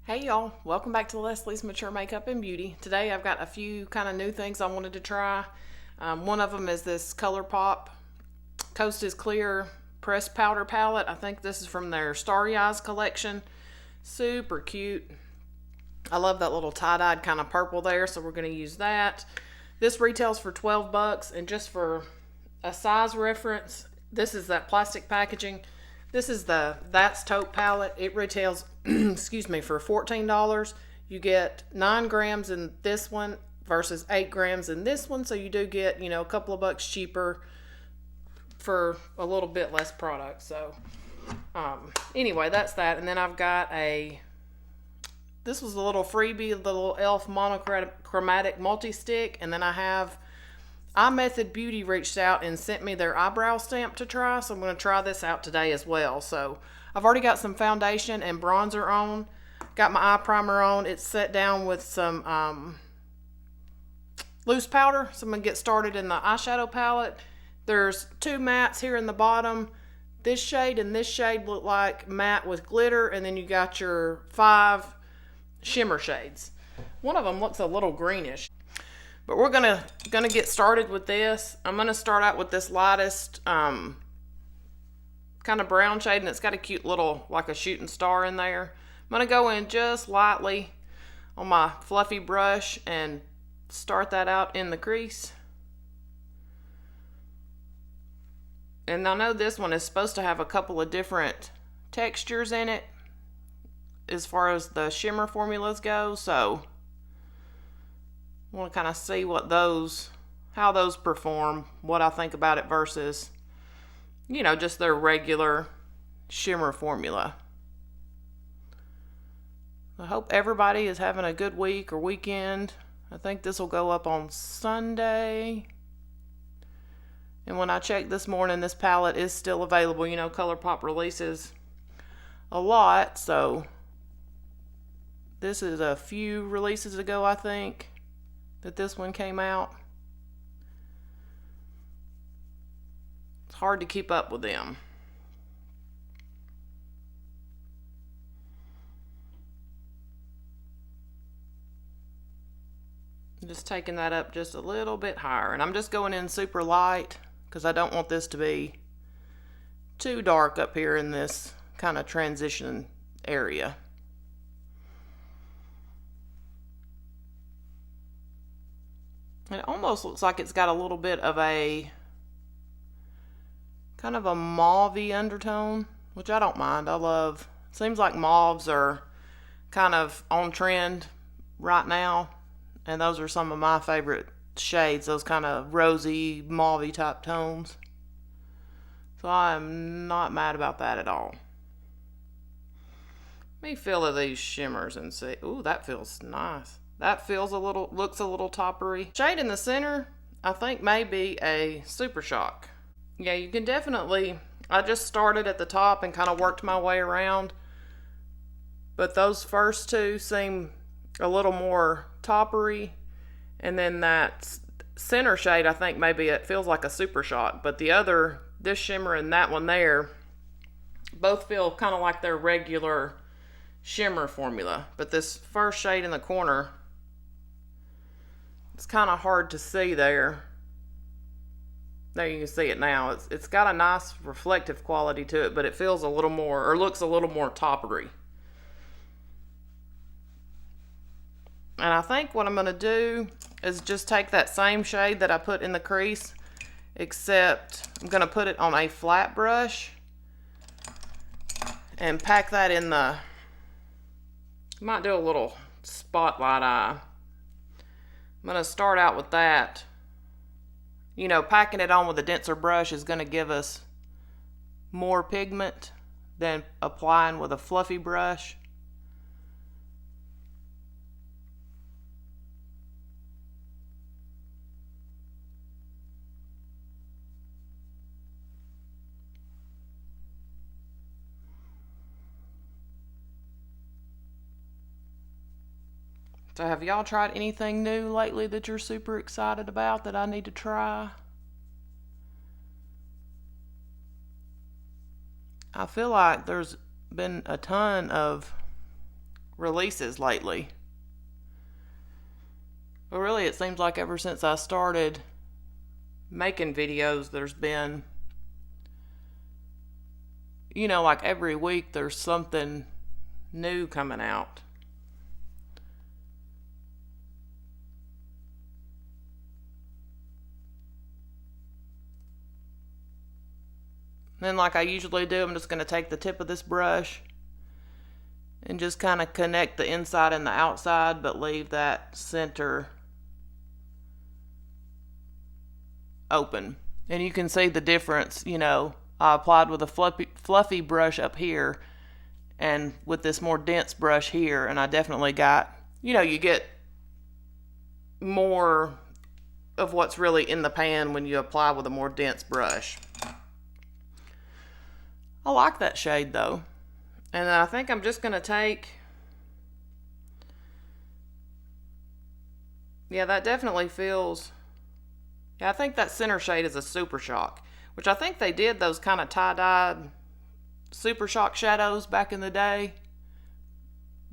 Hey y'all, welcome back to Leslie's Mature Makeup and Beauty. Today I've got a few kind of new things I wanted to try. One of them is this colourpop Coast is Clear pressed powder palette. I think this is from their Starry Eyes collection. Super cute. I love that little tie-dyed kind of purple there, so we're going to use that. This retails for 12 bucks, and just for a size reference, this is that plastic packaging. This is the That's Taupe palette. It retails, excuse me, for $14. You get 9 grams in this one versus 8 grams in this one, so you do get, a couple of bucks cheaper for a little bit less product. So, anyway, that's that. And then I've got this was a little freebie, the little e.l.f. monochromatic multi-stick, and then I have Imethod Beauty reached out and sent me their eyebrow stamp to try, so I'm going to try this out today as well. So I've already got some foundation and bronzer on, got my eye primer on. It's set down with some loose powder, so I'm going to get started in the eyeshadow palette. There's 2 mattes here in the bottom. This shade and this shade look like matte with glitter, and then you got your 5 shimmer shades. One of them looks a little greenish. But we're gonna get started with this. I'm gonna start out with this lightest kind of brown shade, and it's got a cute little, like a shooting star in there. I'm gonna go in just lightly on my fluffy brush and start that out in the crease. And I know this one is supposed to have a couple of different textures in it as far as the shimmer formulas go, so I want to kind of see how those perform, what I think about it versus, just their regular shimmer formula. I hope everybody is having a good week or weekend. I think this will go up on Sunday. And when I checked this morning, this palette is still available. ColourPop releases a lot, so this is a few releases ago, I think, that this one came out. It's hard to keep up with them. I'm just taking that up just a little bit higher, and I'm just going in super light because I don't want this to be too dark up here in this kind of transition area. It almost looks like it's got a little bit of a kind of a mauve-y undertone, which I don't mind. Seems like mauves are kind of on trend right now, and those are some of my favorite shades, those kind of rosy, mauve-y type tones. So I'm not mad about that at all. Let me feel of these shimmers and see. Ooh, that feels nice. That looks a little toppery. Shade in the center, I think may be a Super Shock. Yeah, you can definitely, I just started at the top and kind of worked my way around. But those first two seem a little more toppery. And then that center shade, I think maybe it feels like a Super Shock. But this shimmer and that one there, both feel kind of like their regular shimmer formula. But this first shade in the corner, it's kind of hard to see there. There, you can see it now. It's got a nice reflective quality to it, but it feels a little more, or looks a little more toppery. And I think what I'm going to do is just take that same shade that I put in the crease, except I'm going to put it on a flat brush and pack that in might do a little spotlight eye. I'm going to start out with that. Packing it on with a denser brush is going to give us more pigment than applying with a fluffy brush. So have y'all tried anything new lately that you're super excited about that I need to try? I feel like there's been a ton of releases lately. But really, it seems like ever since I started making videos, there's been, like every week there's something new coming out. Then, like I usually do, I'm just going to take the tip of this brush and just kind of connect the inside and the outside, but leave that center open. And you can see the difference. I applied with a fluffy brush up here and with this more dense brush here, and I definitely got, you get more of what's really in the pan when you apply with a more dense brush. I like that shade though. And I think I'm just going to take, yeah, that definitely feels, yeah, I think that center shade is a Super Shock, which I think they did those kind of tie-dyed Super Shock shadows back in the day,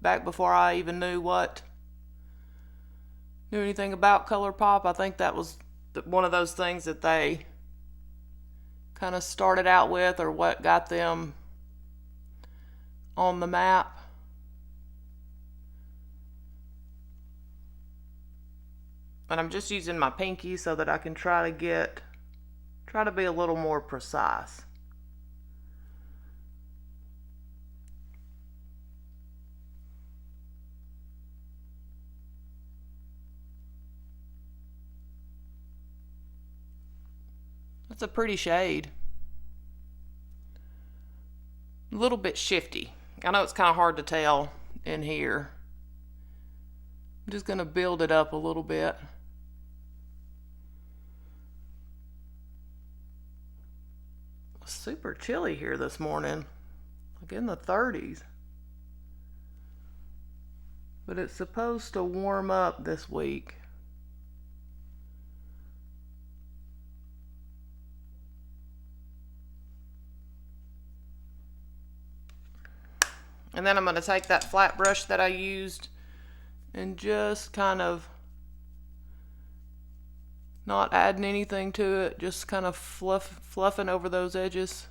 back before I even knew anything about ColourPop. I think that was one of those things that they kind of started out with, or what got them on the map. And I'm just using my pinky so that I can try to be a little more precise. That's a pretty shade. A little bit shifty. I know it's kind of hard to tell in here. I'm just going to build it up a little bit. It's super chilly here this morning, like in the 30s. But it's supposed to warm up this week. And then I'm going to take that flat brush that I used and just kind of, not adding anything to it, just kind of fluffing over those edges.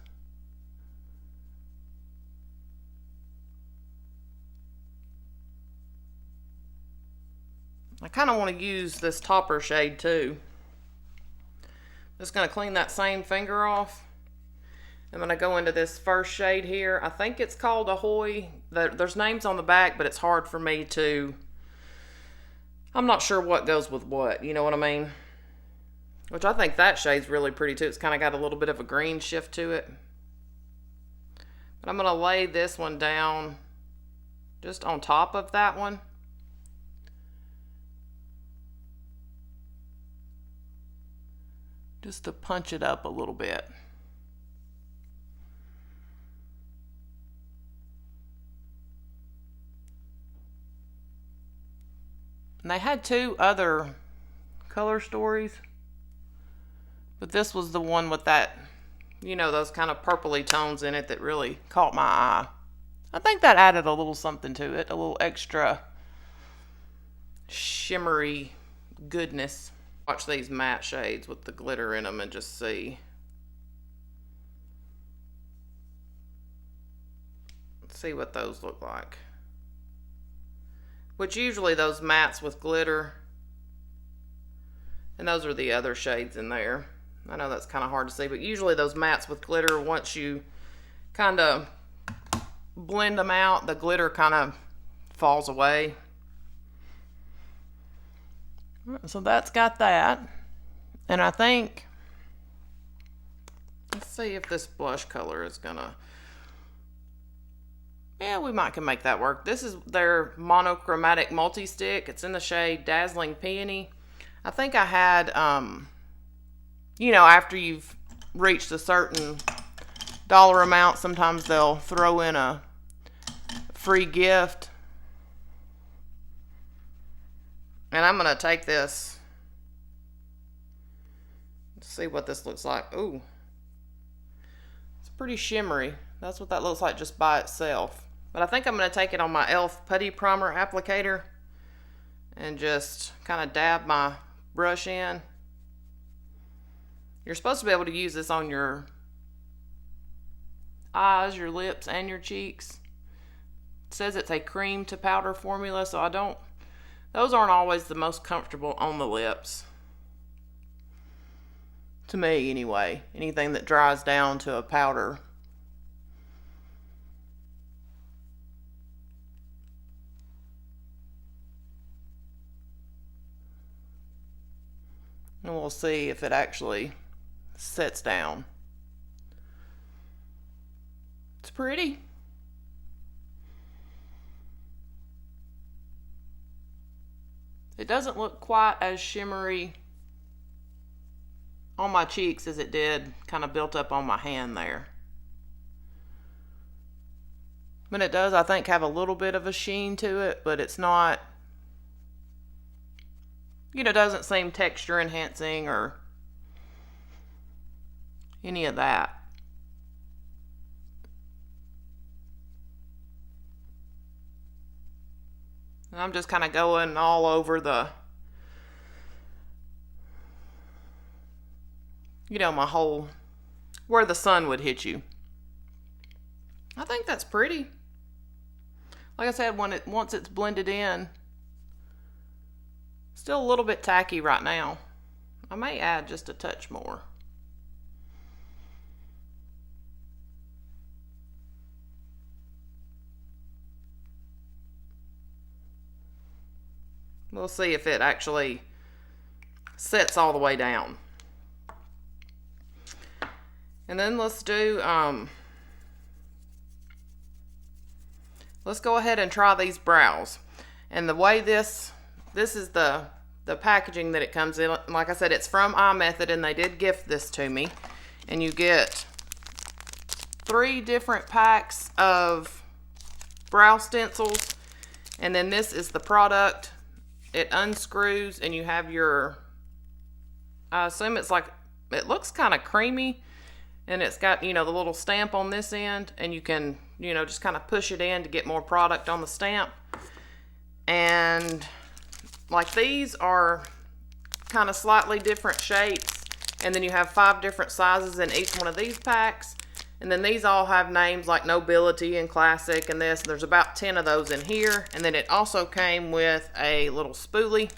I kind of want to use this topper shade too. Just going to clean that same finger off. I'm going to go into this first shade here. I think it's called Ahoy. There's names on the back, but it's hard for me to, I'm not sure what goes with what, you know what I mean? Which I think that shade's really pretty too. It's kind of got a little bit of a green shift to it. But I'm going to lay this one down just on top of that one. Just to punch it up a little bit. And they had two other color stories, but this was the one with that, those kind of purpley tones in it that really caught my eye. I think that added a little something to it, a little extra shimmery goodness. Watch these matte shades with the glitter in them and just see. Let's see what those look like. Which usually those mattes with glitter, and those are the other shades in there. I know that's kind of hard to see, but usually those mattes with glitter, once you kind of blend them out, the glitter kind of falls away. So that's got that. And I think, let's see if this blush color is gonna, yeah, we can make that work. This is their monochromatic multi-stick. It's in the shade Dazzling Peony. I think I had, after you've reached a certain dollar amount, sometimes they'll throw in a free gift. And I'm going to take this, let's see what this looks like. Ooh, it's pretty shimmery. That's what that looks like just by itself. But I think I'm going to take it on my e.l.f. Putty Primer applicator and just kind of dab my brush in. You're supposed to be able to use this on your eyes, your lips, and your cheeks. It says it's a cream to powder formula, so those aren't always the most comfortable on the lips. To me, anyway. Anything that dries down to a powder. And we'll see if it actually sets down. It's pretty. It doesn't look quite as shimmery on my cheeks as it did kind of built up on my hand there. But it does, I think, have a little bit of a sheen to it, but it's not, doesn't seem texture enhancing or any of that. And I'm just kind of going all over the, my whole, where the sun would hit you. I think that's pretty. Like I said, once it's blended in, still a little bit tacky right now. I may add just a touch more. We'll see if it actually sets all the way down. And then let's do, let's go ahead and try these brows. And the way this is the packaging that it comes in. Like I said, it's from Imethod, and they did gift this to me. And you get 3 different packs of brow stencils. And then this is the product. It unscrews, and you have your, I assume it's like, it looks kind of creamy. And it's got, the little stamp on this end, and you can, just kind of push it in to get more product on the stamp. And like these are kind of slightly different shapes, and then you have 5 different sizes in each one of these packs. And then these all have names like Nobility and Classic and this. There's about 10 of those in here. And then it also came with a little spoolie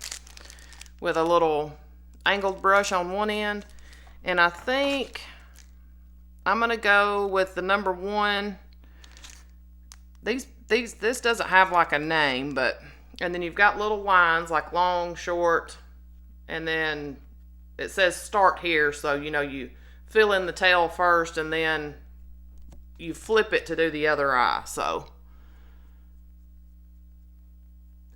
with a little angled brush on one end. And I think I'm gonna go with the number 1. This doesn't have like a name, but, and then you've got little lines like long, short, and then it says start here. So, you fill in the tail first, and then you flip it to do the other eye. So,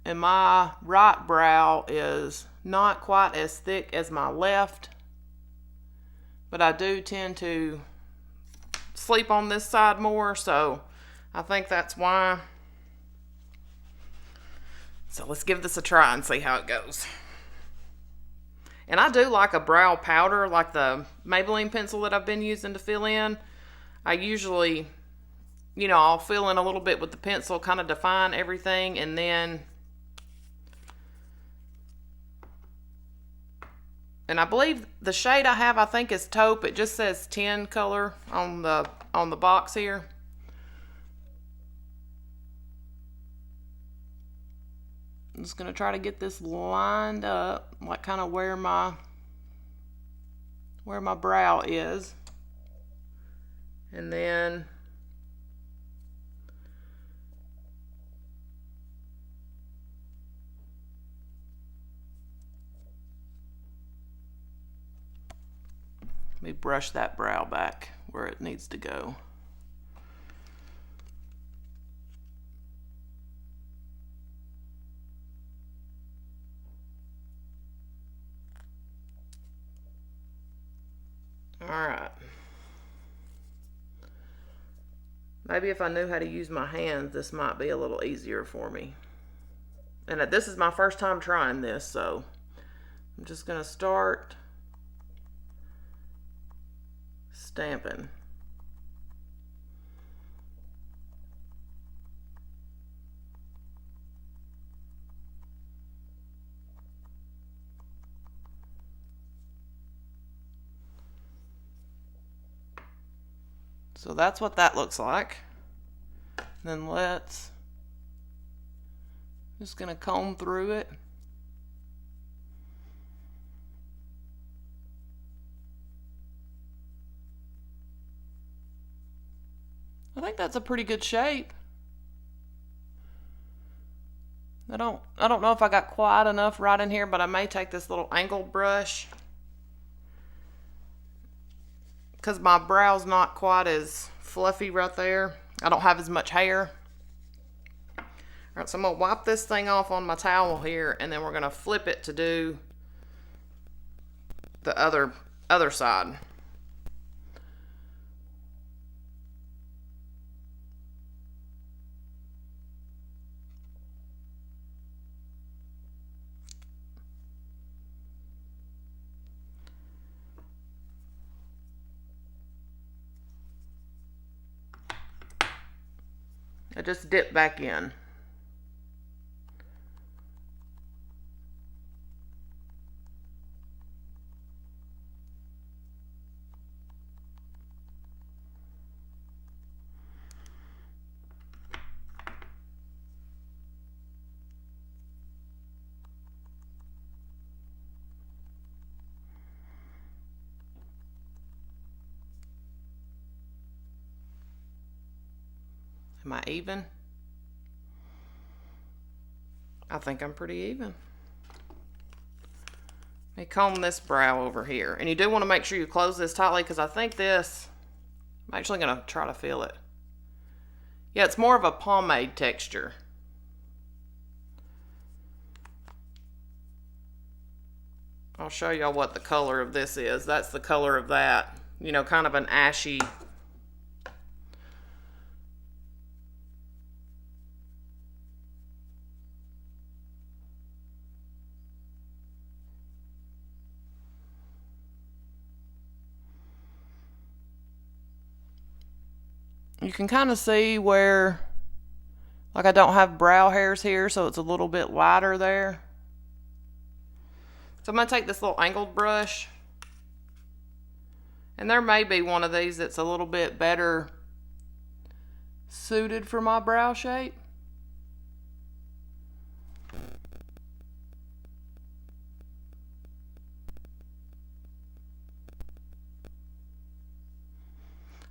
and my right brow is not quite as thick as my left, but I do tend to sleep on this side more, so I think that's why. So let's give this a try and see how it goes. And I do like a brow powder, like the Maybelline pencil that I've been using to fill in. I usually, I'll fill in a little bit with the pencil, kind of define everything, and then, and I believe the shade I have, I think, is taupe. It just says 10 color on the box here. I'm just gonna try to get this lined up, like kind of where my brow is. And then let me brush that brow back where it needs to go. All right. Maybe if I knew how to use my hands, this might be a little easier for me. And this is my first time trying this, so I'm just gonna start stamping. So that's what that looks like. Then just gonna comb through it. I think that's a pretty good shape. I don't know if I got quite enough right in here, but I may take this little angled brush because my brow's not quite as fluffy right there. I don't have as much hair. All right, so I'm gonna wipe this thing off on my towel here, and then we're gonna flip it to do the other side. I just dip back in. Am I even? I think I'm pretty even. Let me comb this brow over here. And you do want to make sure you close this tightly because I think this, I'm actually going to try to feel it. Yeah, it's more of a pomade texture. I'll show y'all what the color of this is. That's the color of that. You know, kind of an ashy. You can kind of see where, like, I don't have brow hairs here, so it's a little bit lighter there. So I'm going to take this little angled brush, and there may be one of these that's a little bit better suited for my brow shape.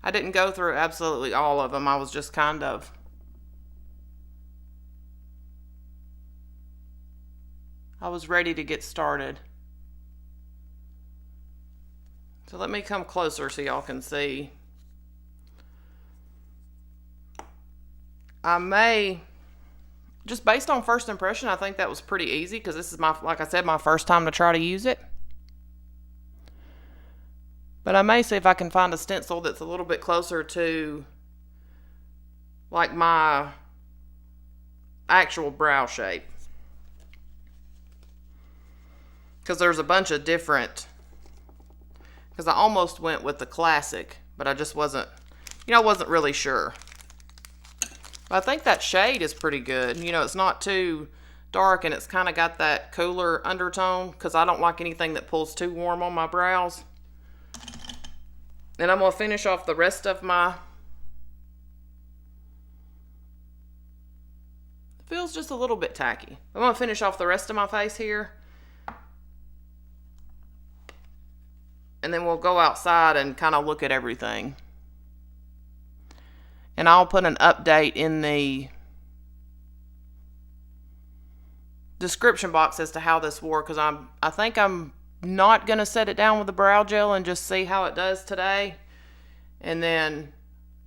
I didn't go through absolutely all of them. I was just kind of I was ready to get started. So let me come closer so y'all can see. I may, just based on first impression, I think that was pretty easy because this is like I said, my first time to try to use it. But I may see if I can find a stencil that's a little bit closer to like my actual brow shape. Because there's a bunch of different, because I almost went with the classic, but I just wasn't, I wasn't really sure. But I think that shade is pretty good. It's not too dark and it's kind of got that cooler undertone because I don't like anything that pulls too warm on my brows. And I'm going to finish off the rest of my, it feels just a little bit tacky. I'm going to finish off the rest of my face here. And then we'll go outside and kind of look at everything. And I'll put an update in the description box as to how this wore, because I think I'm not going to set it down with the brow gel and just see how it does today. And then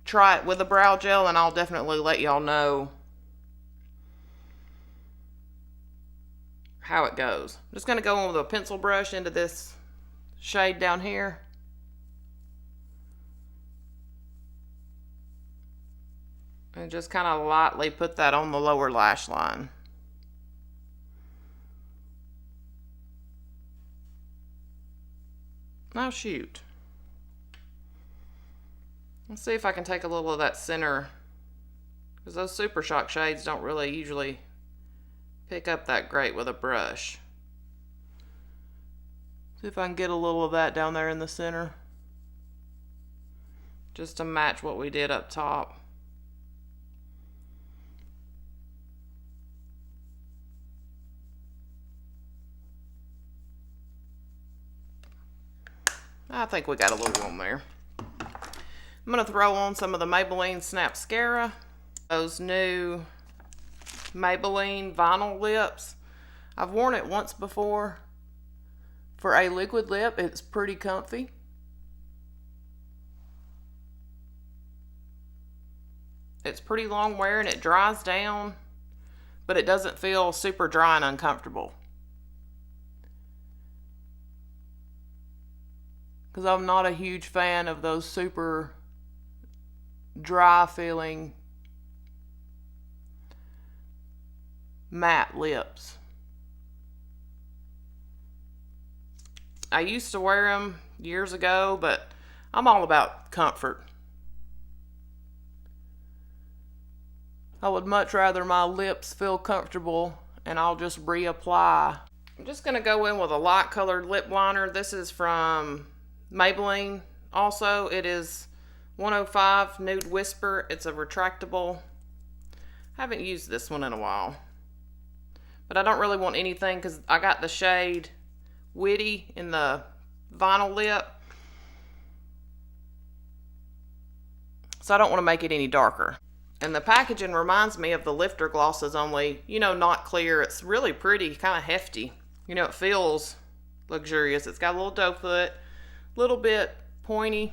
try it with the brow gel, and I'll definitely let y'all know how it goes. I'm just going to go in with a pencil brush into this shade down here. And just kind of lightly put that on the lower lash line. Now shoot. Let's see if I can take a little of that center, because those Super Shock shades don't really usually pick up that great with a brush. See if I can get a little of that down there in the center. just to match what we did up top. I think we got a little room there. I'm going to throw on some of the Maybelline Snapscara. Those new Maybelline vinyl lips. I've worn it once before. For a liquid lip, it's pretty comfy. It's pretty long wear and it dries down, but it doesn't feel super dry and uncomfortable. Because I'm not a huge fan of those super dry feeling matte lips. I used to wear them years ago, but I'm all about comfort. I would much rather my lips feel comfortable and I'll just reapply. I'm just going to go in with a light colored lip liner. This is from Maybelline. Also, it is 105 Nude Whisper. It's a retractable. I haven't used this one in a while. But I don't really want anything because I got the shade Witty in the vinyl lip. So I don't want to make it any darker. And the packaging reminds me of the Lifter glosses, only, you know, not clear. It's really pretty, kind of hefty. You know, it feels luxurious. It's got a little doe foot, a little bit pointy.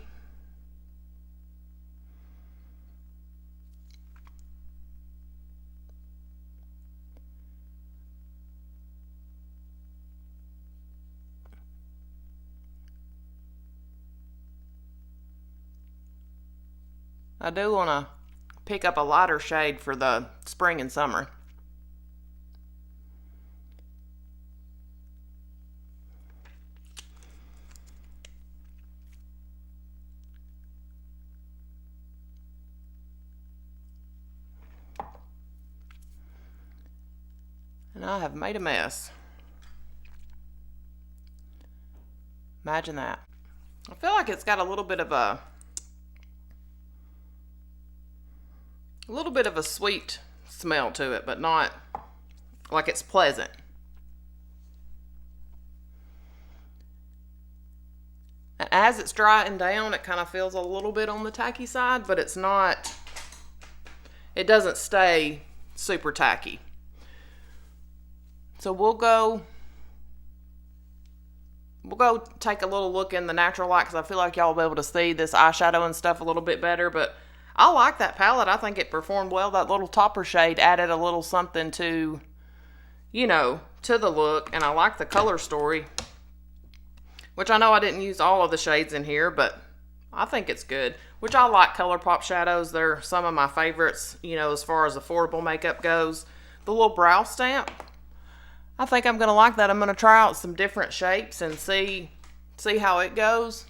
I do want to pick up a lighter shade for the spring and summer. And I have made a mess. Imagine that. I feel like it's got a little bit of a sweet smell to it, but not like it's pleasant. And as it's drying down, it kind of feels a little bit on the tacky side, but it's not, it doesn't stay super tacky. So we'll go take a little look in the natural light because I feel like y'all will be able to see this eyeshadow and stuff a little bit better, but I like that palette. I think it performed well. That little topper shade added a little something to, you know, to the look. And I like the color story, which I know I didn't use all of the shades in here, but I think it's good. Which I like ColourPop shadows. They're some of my favorites, you know, as far as affordable makeup goes. The little brow stamp, I think I'm going to like that. I'm going to try out some different shapes and see how it goes.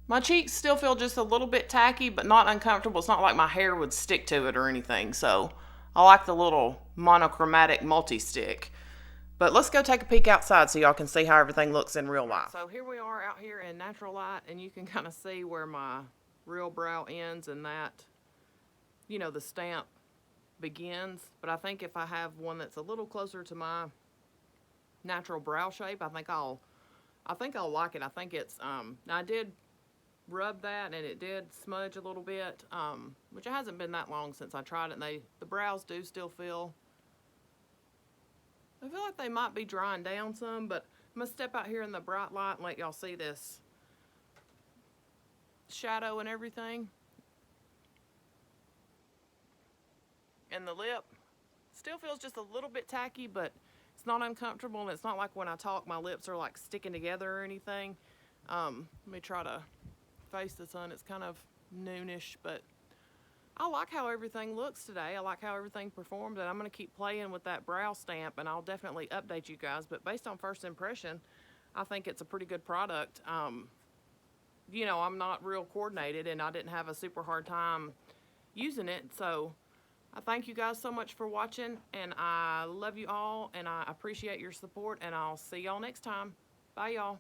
My cheeks still feel just a little bit tacky, but not uncomfortable. It's not like my hair would stick to it or anything. So I like the little monochromatic multi-stick. But let's go take a peek outside so y'all can see how everything looks in real life. So here we are out here in natural light, and you can kind of see where my real brow ends and that, you know, the stamp begins. But I think if I have one that's a little closer to my natural brow shape, I think I'll like it. I think it's, I did rub that and it did smudge a little bit, which it hasn't been that long since I tried it, and the brows do still feel, I feel like they might be drying down some, but I'm going to step out here in the bright light and let y'all see this shadow and everything. And the lip still feels just a little bit tacky, but it's not uncomfortable, and it's not like when I talk my lips are like sticking together or anything. Let me try to face the sun. It's kind of noonish, but I like how everything looks today. I like how everything performed, and I'm going to keep playing with that brow stamp, and I'll definitely update you guys. But based on first impression, I think it's a pretty good product. You know, I'm not real coordinated, and I didn't have a super hard time using it, so I thank you guys so much for watching, and I love you all, and I appreciate your support, and I'll see y'all next time. Bye, y'all.